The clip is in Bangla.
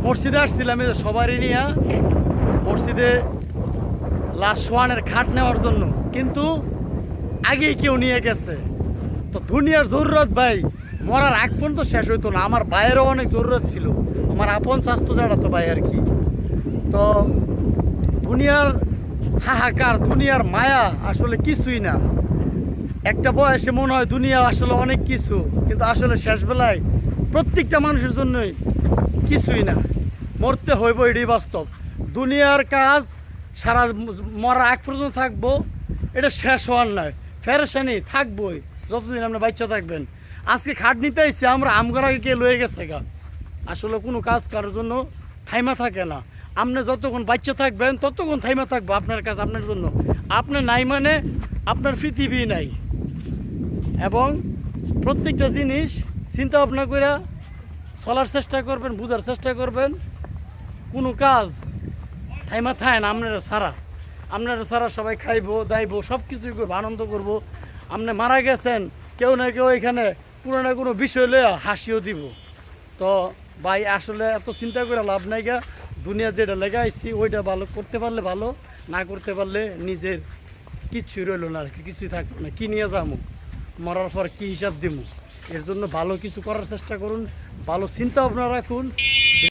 মসজিদে আসছিলাম এই যে সবারই নিয়ে মসজিদে লাশ শোয়ানের খাট নেওয়ার জন্য, কিন্তু আগেই কেউ নিয়ে গেছে। তো দুনিয়ার জরুরত ভাই মরার আগ পর্যন্ত শেষ হইতো না। আমার ভাইয়েরও অনেক জরুরত ছিল, আমার আপন স্বাস্থ্য যারা তো ভাই আর কি। তো দুনিয়ার হাহাকার, দুনিয়ার মায়া আসলে কিছুই না। একটা বয়সে মনে হয় দুনিয়া আসলে অনেক কিছু, কিন্তু আসলে শেষবেলায় প্রত্যেকটা মানুষের জন্যই কিছুই না। মরতে হইব, এটাই বাস্তব। দুনিয়ার কাজ সারা মরা এক পর্যন্ত থাকবো, এটা শেষ হওয়ার নয়। ফেরেশানি থাকবোই যতদিন আমরা বাচ্চা থাকবেন। আজকে খাট নিতে আইসি আমরা, আমগরাকে কে লয়ে গেছে গা। আসলে কোনো কাজ কারোর জন্য থাইমা থাকে না। আপনি যতক্ষণ বাচ্চা থাকবেন ততক্ষণ থাইমা থাকবো আপনার কাজ, আপনার জন্য। আপনি নাই মানে আপনার পৃথিবী নাই। এবং প্রত্যেকটা জিনিস চিন্তা ভাবনা করে চলার চেষ্টা করবেন, বুঝার চেষ্টা করবেন। কোনো কাজ থাইমা থায় না আপনারা ছাড়া সবাই খাইবো দাইবো সব কিছুই করবো, আনন্দ করবো। আপনি মারা গেছেন, কেউ না কেউ এখানে কোনো না কোনো বিষয় লইয়া হাসিও দিব। তো ভাই আসলে এত চিন্তা করে লাভ নাই গা। দুনিয়া যেটা লেগে আইছি ওইটা ভালো করতে পারলে ভালো, না করতে পারলে নিজের কিচ্ছুই রইল না আর কি, কিছুই থাকলো না। কী নিয়ে যাবো, মরার পর কী হিসাব দিব? এর জন্য ভালো কিছু করার চেষ্টা করুন, ভালো চিন্তা ভাবনা রাখুন,